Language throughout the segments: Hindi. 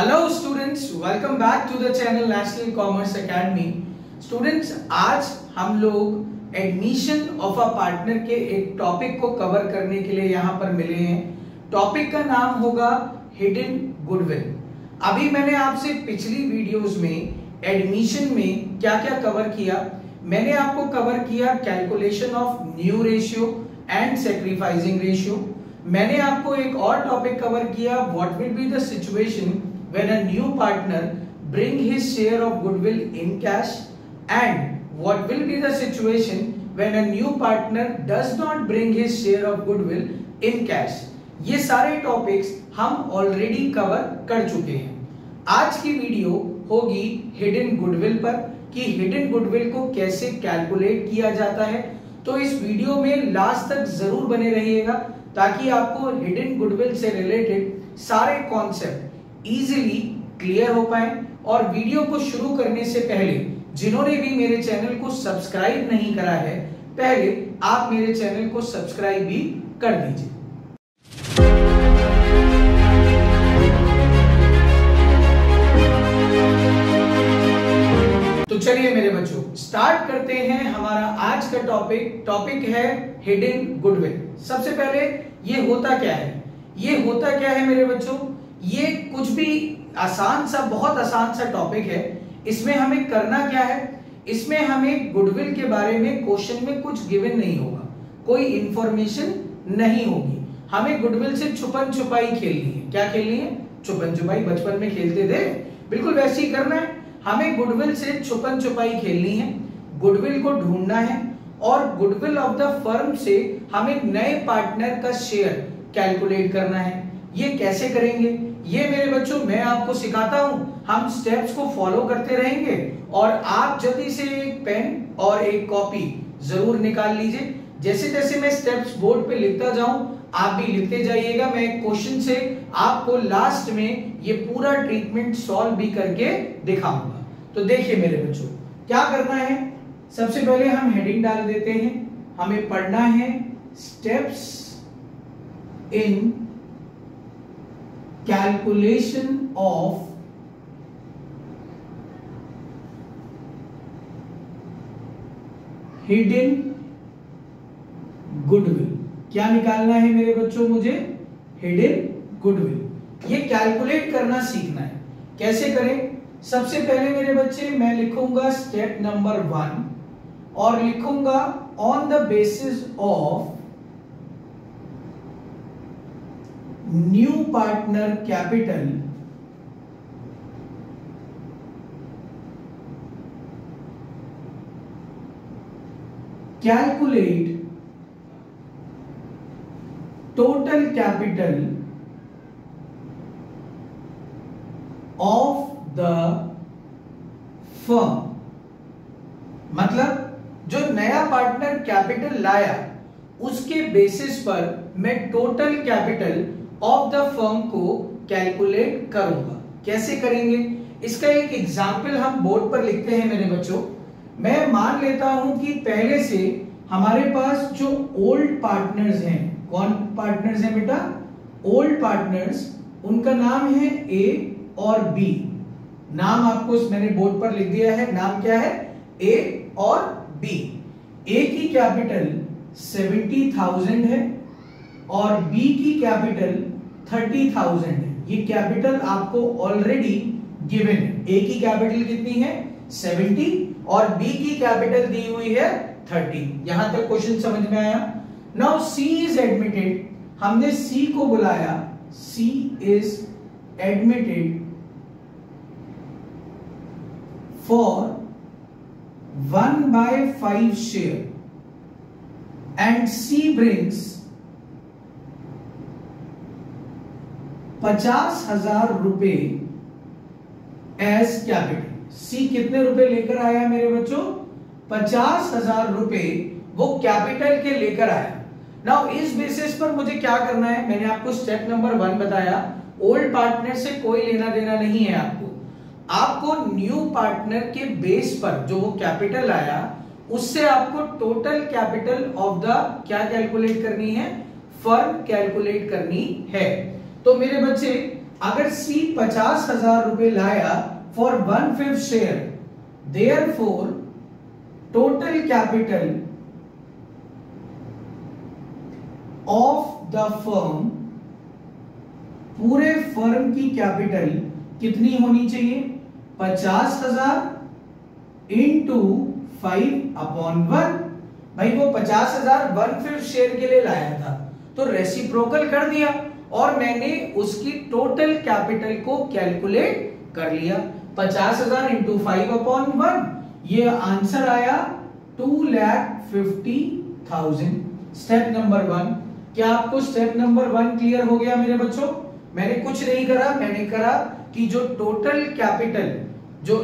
Hello students, welcome back to the channel national commerce academy. Students, आज हम लोग एडमिशन ऑफ अ पार्टनर के एक टॉपिक को कवर करने के लिए यहाँ पर मिले हैं। टॉपिक का नाम होगा हिडन गुडविल। अभी मैंने आपसे पिछली वीडियोस में एडमिशन में क्या क्या कवर किया। मैंने आपको कवर किया calculation of new ratio and sacrificing ratio. मैंने आपको एक और टॉपिक कवर किया, what will be the situation when a new partner bring his share of goodwill in cash, and what will be the situation when a new partner does not bring his share of goodwill in cash। ये सारे टॉपिक्स हम ऑलरेडी कवर कर चुके हैं। आज की वीडियो होगी हिडन गुडविल पर कि हिडन गुडविल को कैसे कैलकुलेट किया जाता है। तो इस वीडियो में लास्ट तक जरूर बने रहिएगा ताकि आपको हिडन गुडविल से रिलेटेड सारे कॉन्सेप्ट इजीली क्लियर हो पाए। और वीडियो को शुरू करने से पहले जिन्होंने भी मेरे चैनल को सब्सक्राइब नहीं करा है, पहले आप मेरे चैनल को सब्सक्राइब भी कर दीजिए। तो चलिए मेरे बच्चों, स्टार्ट करते हैं हमारा आज का टॉपिक है हिडन गुडविल। सबसे पहले ये होता क्या है मेरे बच्चों, ये कुछ भी बहुत आसान सा टॉपिक है। इसमें हमें करना क्या है, इसमें हमें गुडविल के बारे में क्वेश्चन में कुछ गिवन नहीं होगा, कोई इंफॉर्मेशन नहीं होगी। हमें गुडविल से छुपन छुपाई खेलनी है। क्या खेलनी है? छुपन छुपाई। बचपन में खेलते थे, बिल्कुल वैसे ही करना है। हमें गुडविल से छुपन छुपाई खेलनी है, गुडविल को ढूंढना है और गुडविल ऑफ द फर्म से हमें नए पार्टनर का शेयर कैलकुलेट करना है। ये कैसे करेंगे ये मेरे बच्चों मैं आपको सिखाता हूं। हम स्टेप्स को फॉलो करते रहेंगे और आप जल्दी से एक पेन और एक कॉपी जरूर निकाल लीजिए। जैसे जैसे मैं स्टेप्स बोर्ड पे लिखता जाऊं आप भी लिखते जाइएगा। मैं एक क्वेश्चन से आपको लास्ट में ये पूरा ट्रीटमेंट सॉल्व भी करके दिखाऊंगा। तो देखिए मेरे बच्चों, क्या करना है, सबसे पहले हम हेडिंग डाल देते हैं। हमें पढ़ना है steps in calculation of hidden goodwill. क्या निकालना है मेरे बच्चों? मुझे हिडन गुडविल। ये कैलकुलेट करना सीखना है। कैसे करें? सबसे पहले मेरे बच्चे मैं लिखूंगा स्टेप नंबर 1 और लिखूंगा on the basis of new partner capital calculate total capital of the firm. मतलब जो नया पार्टनर कैपिटल लाया उसके बेसिस पर मैं total capital of the firm को कैलकुलेट करूंगा। कैसे करेंगे इसका एक एग्जांपल हम बोर्ड पर लिखते हैं मेरे बच्चों। मैं मान लेता हूं कि पहले से हमारे पास जो ओल्ड पार्टनर्स हैं, कौन पार्टनर्स हैं बेटा? ओल्ड पार्टनर्स, उनका नाम है ए और बी। नाम आपको मैंने बोर्ड पर लिख दिया है। नाम क्या है? ए और बी। ए की कैपिटल 70,000 है और बी की कैपिटल 30,000 है। ये कैपिटल आपको ऑलरेडी गिवन है। ए की कैपिटल कितनी है? 70 और बी की कैपिटल दी हुई है 30। यहां तक क्वेश्चन समझ में आया? Now C is admitted. हमने सी को बुलाया। C is admitted for 1/5 share and C brings 50,000 रुपए एज कैपिटल। सी कितने रुपए लेकर आया मेरे बच्चों? 50,000 रुपए वो कैपिटल के लेकर आया। नाउ इस बेसिस पर मुझे क्या करना है? मैंने आपको स्टेप नंबर 1 बताया, ओल्ड पार्टनर से कोई लेना देना नहीं है। आपको न्यू पार्टनर के बेस पर जो वो कैपिटल आया उससे आपको टोटल कैपिटल ऑफ द क्या कैलकुलेट करनी है? फर्म कैलकुलेट करनी है। तो मेरे बच्चे अगर सी 50,000 रुपए लाया for 1/5 share, therefore total capital of the firm, पूरे फर्म की कैपिटल कितनी होनी चाहिए? 50,000 इंटू 5/1। भाई वो 50,000 1/5 शेयर के लिए लाया था, तो रेसिप्रोकल कर दिया और मैंने उसकी टोटल कैपिटल को कैलकुलेट कर लिया। 50,000 इंटू 5/1, ये आंसर आया 2,50,000। Step number 1। क्या आपको स्टेप नंबर 1 क्लियर हो गया मेरे बच्चों? मैंने कुछ नहीं करा, मैंने करा कि जो टोटल कैपिटल, जो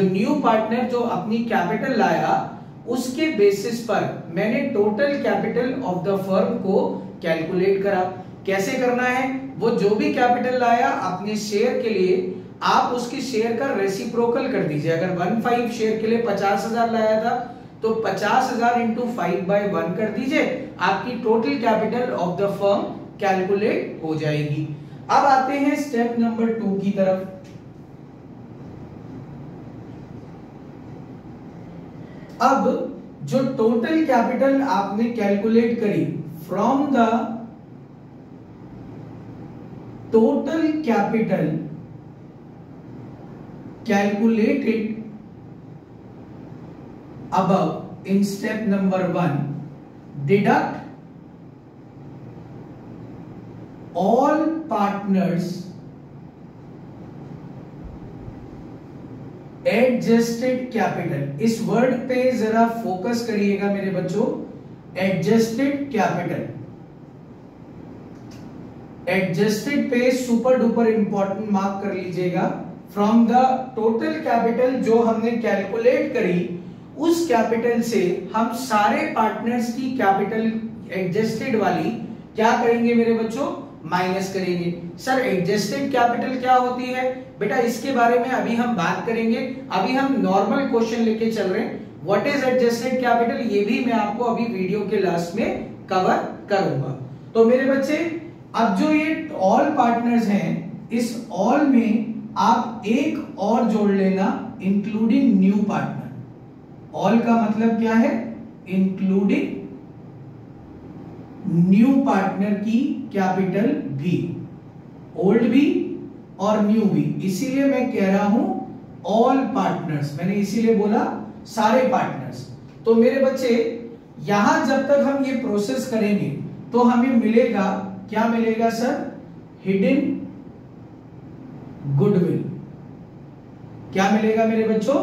न्यू पार्टनर जो अपनी कैपिटल लाया, उसके बेसिस पर मैंने total capital of the firm को कैलकुलेट करा। कैसे करना है? वो जो भी कैपिटल लाया अपने शेयर के लिए, आप उसकी शेयर का रेसिप्रोकल कर दीजिए। अगर 1/5 शेयर के लिए 50,000 लाया था, तो 50,000 इंटू 5/1 कर दीजिए, आपकी total capital of the firm calculate हो जाएगी। अब आते हैं स्टेप नंबर 2 की तरफ। अब जो टोटल कैपिटल आपने कैलकुलेट करी, from the total capital calculated above in step number 1, deduct all partners adjusted capital। इस वर्ड पे जरा फोकस करिएगा मेरे बच्चों। एडजस्टेड कैपिटल, एडजस्टेड पे सुपर डुपर इंपॉर्टेंट मार्क कर लीजिएगा। फ्रॉम द टोटल कैपिटल जो हमने कैलकुलेट करी, उस कैपिटल से हम सारे पार्टनर्स की कैपिटल एडजस्टेड वाली क्या करेंगे मेरे बच्चों? माइनस करेंगे। सर एडजस्टेड कैपिटल क्या होती है? बेटा इसके बारे में अभी हम बात करेंगे। अभी हम नॉर्मल क्वेश्चन लेके चल रहे हैं। व्हाट इज एडजस्टेड कैपिटल, ये भी मैं आपको अभी वीडियो के लास्ट में कवर करूंगा। तो मेरे बच्चे, अब जो ये ऑल पार्टनर्स हैं, इस ऑल में आप एक और जोड़ लेना, इंक्लूडिंग न्यू पार्टनर। ऑल का मतलब क्या है? इंक्लूडिंग न्यू पार्टनर की कैपिटल भी, ओल्ड भी और न्यू भी। इसीलिए मैं कह रहा हूं ऑल पार्टनर्स, मैंने इसीलिए बोला सारे पार्टनर्स। तो मेरे बच्चे, यहां जब तक हम ये प्रोसेस करेंगे तो हमें मिलेगा, क्या मिलेगा सर? Hidden goodwill. क्या मिलेगा मेरे बच्चों?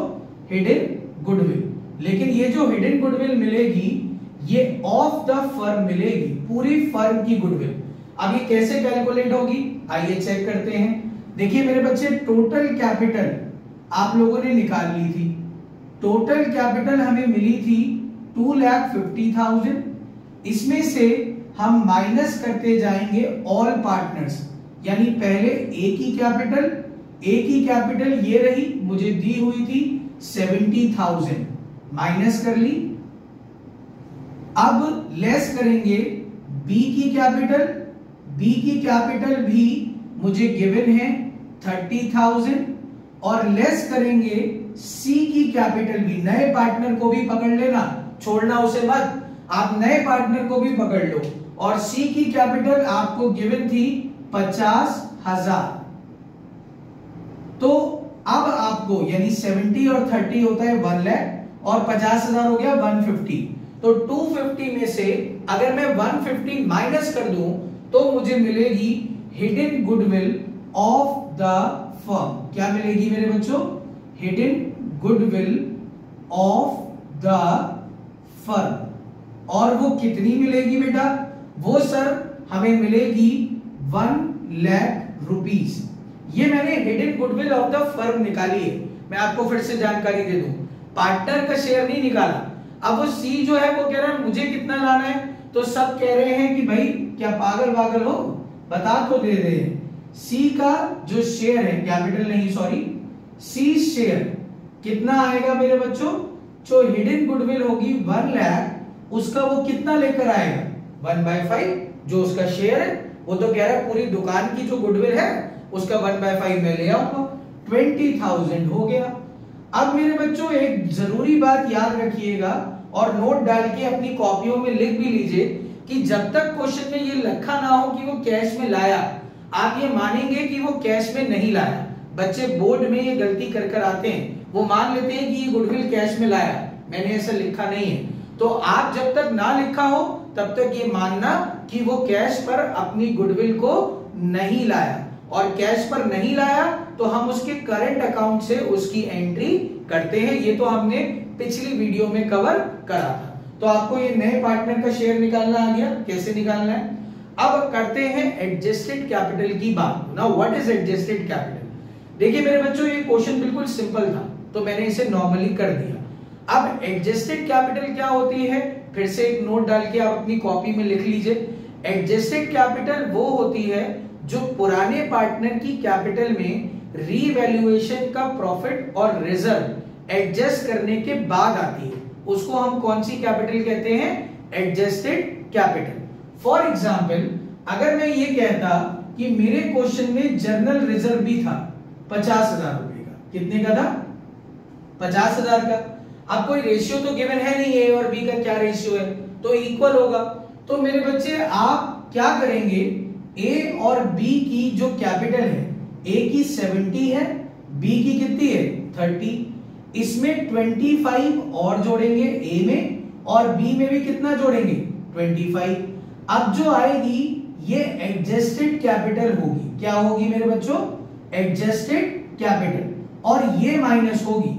Hidden goodwill. लेकिन ये जो हिडन गुडविल मिलेगी, ये ऑफ द फर्म मिलेगी, पूरी फर्म की गुडविल। अब ये कैसे कैलकुलेट होगी, आइए चेक करते हैं। देखिए मेरे बच्चे, टोटल कैपिटल आप लोगों ने निकाल ली थी। टोटल कैपिटल हमें मिली थी 2,50,000। इसमें से हम माइनस करते जाएंगे ऑल पार्टनर्स, यानी पहले ए की कैपिटल ये रही, मुझे दी हुई थी 70,000, माइनस कर ली। अब लेस करेंगे बी की कैपिटल भी मुझे गिवन है 30,000, और लेस करेंगे सी की कैपिटल भी। नए पार्टनर को भी पकड़ लेना, छोड़ना उसे मत, आप नए पार्टनर को भी पकड़ लो। और सी की कैपिटल आपको गिवन थी 50,000। तो अब आपको, यानी 70 और 30 होता है 1 लाख, और 50,000 हो गया 150। तो 250 में से अगर मैं 150 माइनस कर दूं तो मुझे मिलेगी hidden goodwill of the firm. क्या मिलेगी मेरे बच्चों? Hidden goodwill of the firm. और वो कितनी मिलेगी बेटा? वो सर हमें मिलेगी 1 लाख रुपीस। ये मैंने hidden goodwill of the firm निकाली है। मैं आपको फिर से जानकारी दे दूं, पार्टनर का शेयर नहीं निकाला। अब वो सी जो है वो कह रहा है मुझे कितना लाना है, तो सब कह रहे हैं कि भाई क्या पागल हो, बता तो दे रहे हैं। सी का जो शेयर है, कैपिटल नहीं सॉरी, सी शेयर कितना आएगा मेरे बच्चों? जो हिडन गुडविल होगी 1 लाख, उसका वो कितना लेकर आएगा? 1/5 जो उसका शेयर है। वो तो कह रहा है पूरी दुकान की जो गुडविल है उसका 1/5 मैं ले आऊंगा, 20,000 हो गया। अब मेरे बच्चों एक जरूरी बात याद रखिएगा और नोट डाल के अपनी कॉपियों में लिख भी लीजिए कि जब तक क्वेश्चन में ये लिखा ना हो कि वो कैश में लाया, आप ये मानेंगे कि वो कैश में नहीं लाया। बच्चे बोर्ड में ये गलती कर कर आते हैं, वो मान लेते हैं कि ये गुडविल कैश में लाया, मैंने ऐसा लिखा नहीं है। तो आप जब तक ना लिखा हो तब तक ये मानना कि वो कैश पर अपनी गुडविल को नहीं लाया, और कैश पर नहीं लाया तो हम उसके करंट अकाउंट से उसकी एंट्री करते हैं। ये तो हमने पिछली वीडियो में कवर करा था। तो आपको ये नए पार्टनर का शेयर निकालना आ गया, कैसे निकालना है। अब करते हैं एडजस्टेड कैपिटल की बात। Now what is adjusted capital? देखिए मेरे बच्चों ये क्वेश्चन बिल्कुल सिंपल था तो मैंने इसे नॉर्मली कर दिया। अब एडजस्टेड कैपिटल क्या होती है, फिर से एक नोट डाल के आप अपनी कॉपी में लिख लीजिए। एडजस्टेड कैपिटल वो होती है जो पुराने पार्टनर की कैपिटल में रीवैल्यूएशन का प्रॉफिट और रिजर्व एडजस्ट करने के बाद आती है, उसको हम कौन सी कैपिटल कहते हैं? Adjusted capital. फॉर एग्जांपल अगर मैं ये कहता कि मेरे क्वेश्चन में जर्नल रिजर्व भी था 50,000 रुपए का, कितने का था? 50,000 का। अब कोई रेशियो तो गिवन है नहीं, ए और बी का क्या रेशियो है, तो इक्वल होगा। तो मेरे बच्चे आप क्या करेंगे, ए और बी की जो कैपिटल है, ए की 70 है, बी की कितनी है? 30। इसमें 25 और जोड़ेंगे ए में, और बी में भी कितना जोड़ेंगे? 25। अब जो आएगी ये एडजस्टेड कैपिटल होगी। क्या होगी मेरे बच्चों? Adjusted capital. और ये माइनस होगी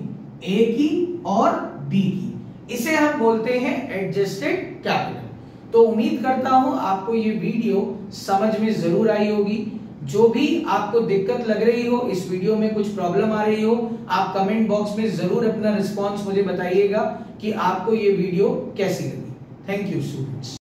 ए की और बी की, इसे हम बोलते हैं एडजस्टेड कैपिटल। तो उम्मीद करता हूं आपको ये वीडियो समझ में जरूर आई होगी। जो भी आपको दिक्कत लग रही हो, इस वीडियो में कुछ प्रॉब्लम आ रही हो, आप कमेंट बॉक्स में जरूर अपना रिस्पॉन्स मुझे बताइएगा कि आपको ये वीडियो कैसी लगी। Thank you students.